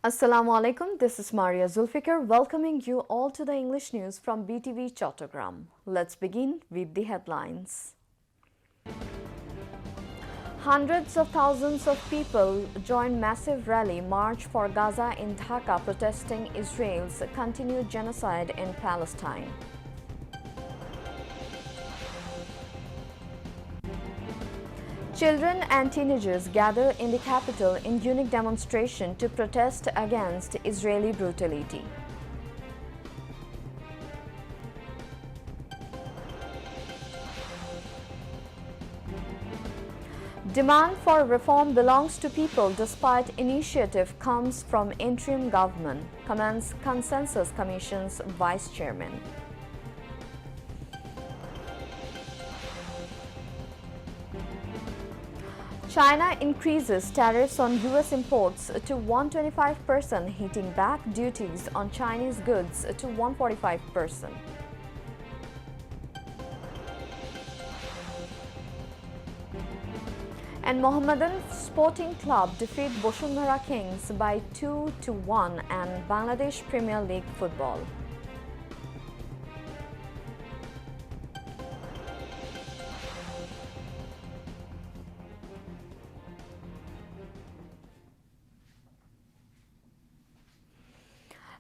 Assalamu alaikum, this is Maria Zulfikar welcoming you all to the English news from BTV Chattogram. Let's begin with the headlines. Hundreds of thousands of people joined massive rally march for Gaza in Dhaka protesting Israel's continued genocide in Palestine. Children and teenagers gather in the capital in unique demonstration to protest against Israeli brutality. Demand for reform belongs to people despite initiative comes from interim government, comments Consensus Commission's Vice Chairman. China increases tariffs on U.S. imports to 125%, hitting back duties on Chinese goods to 145%. And Mohammedan Sporting Club defeat Bosundhara Kings by 2-1 and Bangladesh Premier League football.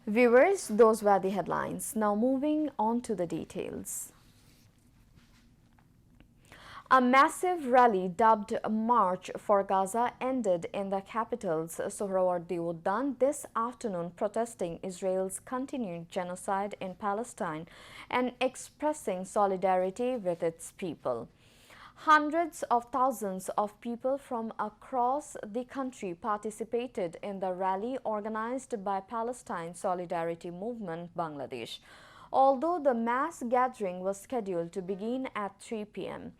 Viewers, those were the headlines. Now moving on to the details. A massive rally dubbed March for Gaza ended in the capital's Sohrawardi Uddan this afternoon protesting Israel's continued genocide in Palestine and expressing solidarity with its people. Hundreds of thousands of people from across the country participated in the rally organized by Palestine Solidarity Movement Bangladesh. Although the mass gathering was scheduled to begin at 3 p.m.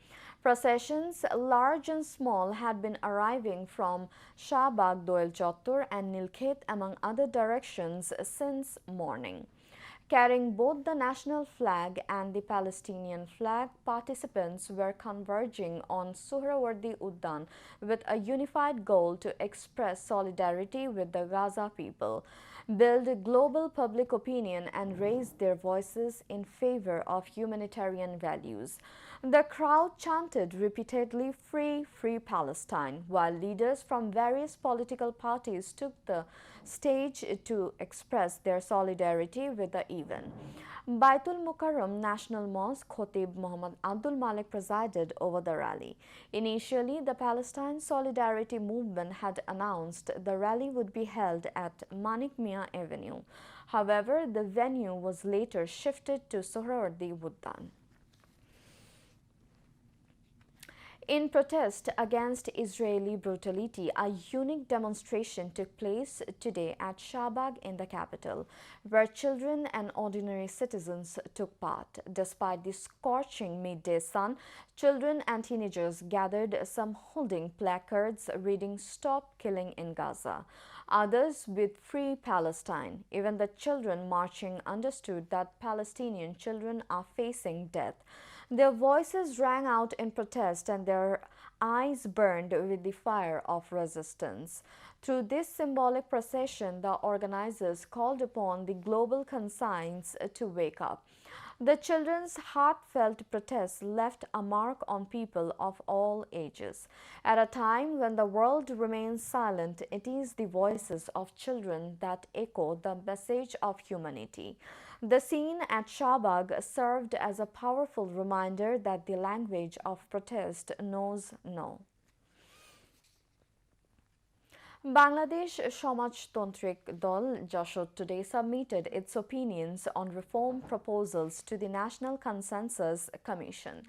Processions, large and small, had been arriving from Shahbag, Doel Chottor and Nilkhet among other directions since morning. Carrying both the national flag and the Palestinian flag, participants were converging on Sohrawardi Uddan with a unified goal to express solidarity with the Gaza people, build global public opinion and raise their voices in favor of humanitarian values. The crowd chanted repeatedly, "Free, free Palestine," while leaders from various political parties took the stage to express their solidarity with the event. Baitul Mukarram National Mosque Khatib Muhammad Abdul Malik presided over the rally. Initially, the Palestine Solidarity Movement had announced the rally would be held at Manik Mia Avenue. However, the venue was later shifted to Sohrawardi Uddan. In protest against Israeli brutality, a unique demonstration took place today at Shahbag in the capital, where children and ordinary citizens took part. Despite the scorching midday sun, children and teenagers gathered, some holding placards reading "Stop Killing in Gaza," others with "Free Palestine." Even the children marching understood that Palestinian children are facing death. Their voices rang out in protest and their eyes burned with the fire of resistance. Through this symbolic procession, the organizers called upon the global conscience to wake up. The children's heartfelt protests left a mark on people of all ages. At a time when the world remains silent, it is the voices of children that echo the message of humanity. The scene at Shahbag served as a powerful reminder that the language of protest knows no. Bangladesh Samajtantrik Dal Jashod today submitted its opinions on reform proposals to the National Consensus Commission.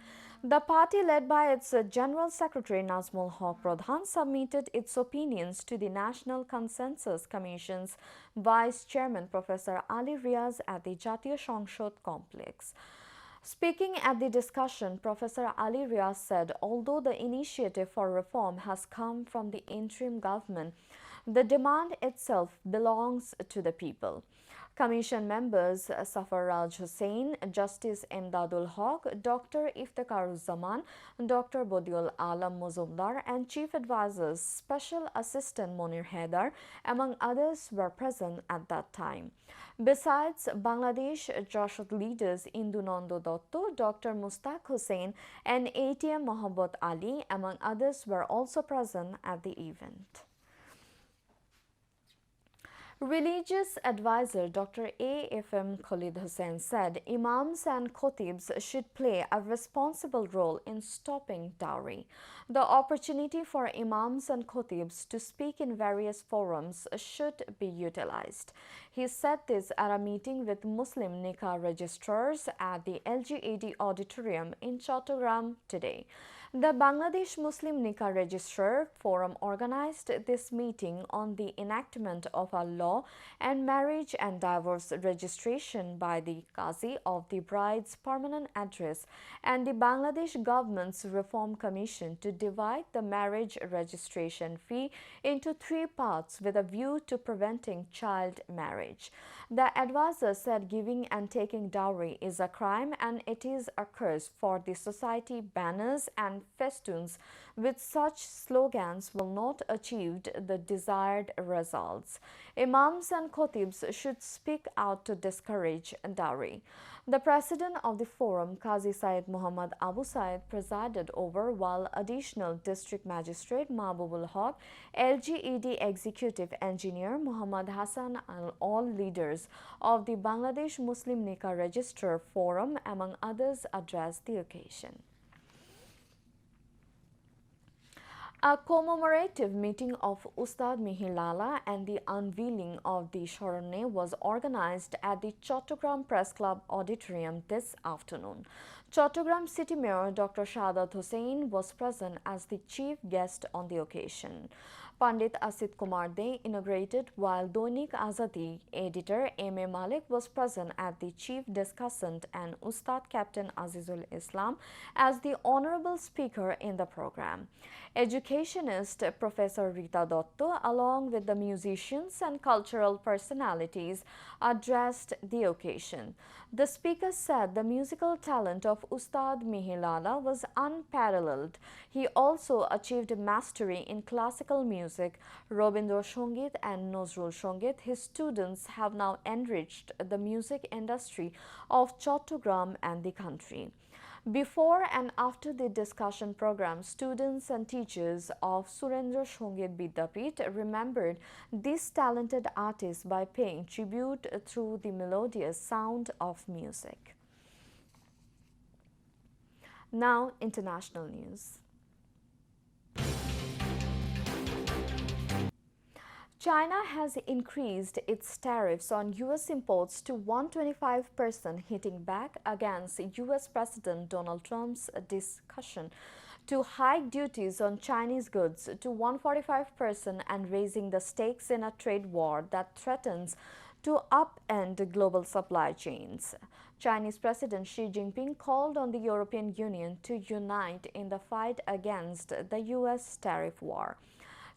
The party, led by its General Secretary Nazmul Haq Pradhan, submitted its opinions to the National Consensus Commission's Vice Chairman Professor Ali Riaz at the Jatiya সংসদ complex. Speaking at the discussion, Professor Ali Riaz said, although the initiative for reform has come from the interim government, The demand itself belongs to the people. Commission members Safaraj Hussain, Justice Emdadul Haq, Dr. Iftikharuzaman, Dr. Bodiul Alam Muzumdar, and Chief Advisors Special Assistant Monir Haidar, among others, were present at that time. Besides, Bangladesh Jashad leaders Indu Nando Dotto, Dr. Mustaq Hussain, and ATM Mohammad Ali, among others, were also present at the event. Religious advisor Dr. A.F.M. Khalid Hussain said imams and khatibs should play a responsible role in stopping dowry. The opportunity for imams and khatibs to speak in various forums should be utilized. He said this at a meeting with Muslim Nikah registrars at the LGAD auditorium in Chattogram today. The Bangladesh Muslim Nikah Registrar Forum organized this meeting on the enactment of a law and marriage and divorce registration by the Qazi of the bride's permanent address and the Bangladesh government's Reform Commission to divide the marriage registration fee into 3 parts with a view to preventing child marriage. The advisor said giving and taking dowry is a crime and it is a curse for the society. Banners and festoons with such slogans will not achieve the desired results. Imams and khatibs should speak out to discourage dowry. The president of the forum, Qazi Syed Muhammad Abu Said, presided over, while additional district magistrate Mahbubul Haq, LGED executive engineer Muhammad Hassan, and all leaders of the Bangladesh Muslim Nikah Registrar Forum, among others, addressed the occasion. A commemorative meeting of Ustad Mihir Lala and the unveiling of the Sharonne was organized at the Chattogram Press Club auditorium this afternoon. Chattogram City Mayor Dr. Shahadat Hussain was present as the chief guest on the occasion. Pandit Asit Kumar De inaugurated, while Dainik Azadi editor M.A. Malik was present as the chief discussant and Ustad Captain Azizul Islam as the honorable speaker in the program. Educationist Professor Rita Dotto, along with the musicians and cultural personalities, addressed the occasion. The speaker said the musical talent of Ustad Mihir Lala was unparalleled. He also achieved mastery in classical music, Robindra Songit and Nozrul Songit. His students have now enriched the music industry of Chattogram and the country. Before and after the discussion program, students and teachers of Surendra Songit Vidyapith remembered this talented artist by paying tribute through the melodious sound of music. Now, international news. China has increased its tariffs on U.S. imports to 125%, hitting back against U.S. President Donald Trump's discussion to hike duties on Chinese goods to 145% and raising the stakes in a trade war that threatens to upend global supply chains. Chinese President Xi Jinping called on the European Union to unite in the fight against the U.S. tariff war.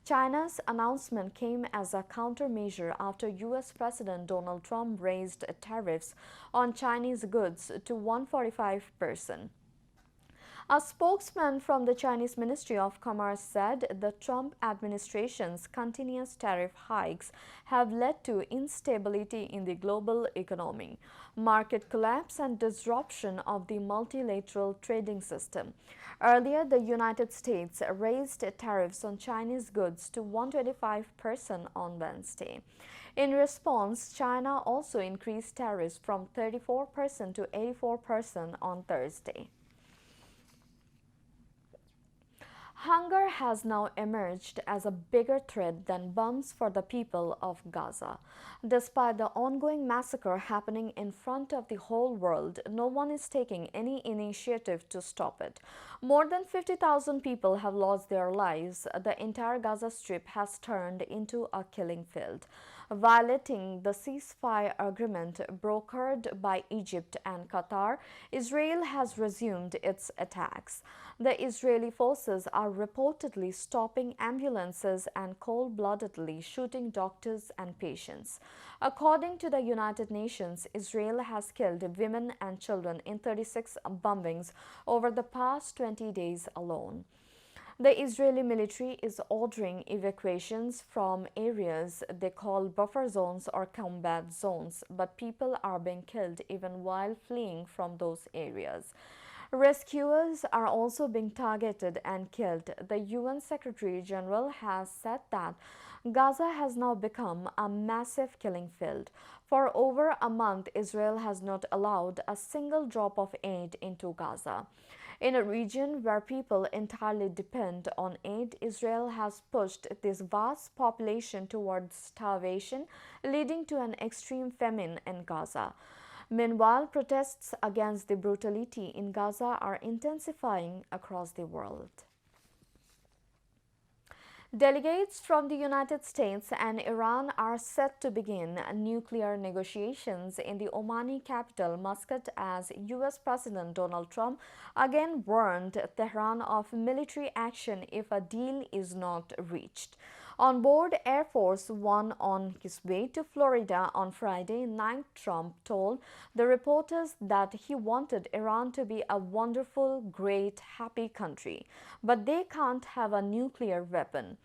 China's announcement came as a countermeasure after U.S. President Donald Trump raised tariffs on Chinese goods to 145%. A spokesman from the Chinese Ministry of Commerce said the Trump administration's continuous tariff hikes have led to instability in the global economy, market collapse, and disruption of the multilateral trading system. Earlier, the United States raised tariffs on Chinese goods to 125% on Wednesday. In response, China also increased tariffs from 34% to 84% on Thursday. Hunger has now emerged as a bigger threat than bombs for the people of Gaza. Despite the ongoing massacre happening in front of the whole world, no one is taking any initiative to stop it. More than 50,000 people have lost their lives. The entire Gaza Strip has turned into a killing field. Violating the ceasefire agreement brokered by Egypt and Qatar, Israel has resumed its attacks. The Israeli forces are reportedly stopping ambulances and cold-bloodedly shooting doctors and patients. According to the United Nations, Israel has killed women and children in 36 bombings over the past 20 days alone. The Israeli military is ordering evacuations from areas they call buffer zones or combat zones, but people are being killed even while fleeing from those areas. Rescuers are also being targeted and killed. The UN Secretary General has said that Gaza has now become a massive killing field. For over a month, Israel has not allowed a single drop of aid into Gaza. In a region where people entirely depend on aid, Israel has pushed this vast population towards starvation, leading to an extreme famine in Gaza. Meanwhile, protests against the brutality in Gaza are intensifying across the world. Delegates from the United States and Iran are set to begin nuclear negotiations in the Omani capital Muscat as US President Donald Trump again warned Tehran of military action if a deal is not reached. On board Air Force One on his way to Florida on Friday night, Trump told the reporters that he wanted Iran to be a wonderful, great, happy country, but they can't have a nuclear weapon.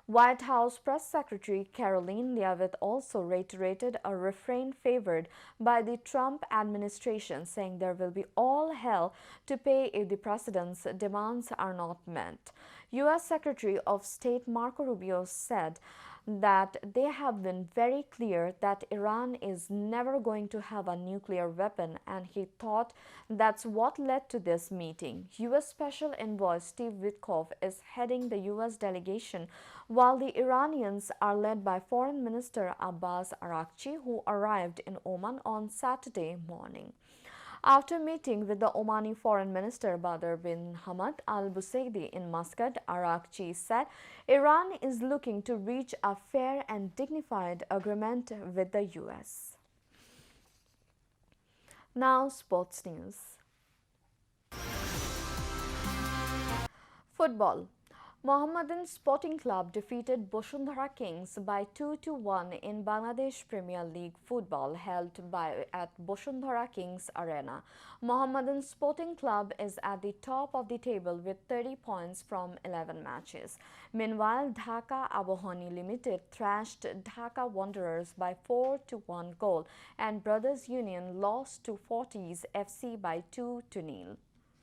White House Press Secretary Caroline Leavitt also reiterated a refrain favored by the Trump administration, saying there will be all hell to pay if the president's demands are not met. U.S. Secretary of State Marco Rubio said that they have been very clear that Iran is never going to have a nuclear weapon, and he thought that's what led to this meeting. U.S. Special Envoy Steve Witkoff is heading the U.S. delegation, while the Iranians are led by Foreign Minister Abbas Araghchi, who arrived in Oman on Saturday morning. After meeting with the Omani Foreign Minister Badr bin Hamad Al Busaidi in Muscat, Araghchi said Iran is looking to reach a fair and dignified agreement with the US. Now, sports news. Football. Mohammedan Sporting Club defeated Bosundhara Kings by 2-1 in Bangladesh Premier League football held at Bosundhara Kings Arena. Mohammedan Sporting Club is at the top of the table with 30 points from 11 matches. Meanwhile, Dhaka Abohani Limited thrashed Dhaka Wanderers by 4-1 goal, and Brothers Union lost to Forties FC by 2-0.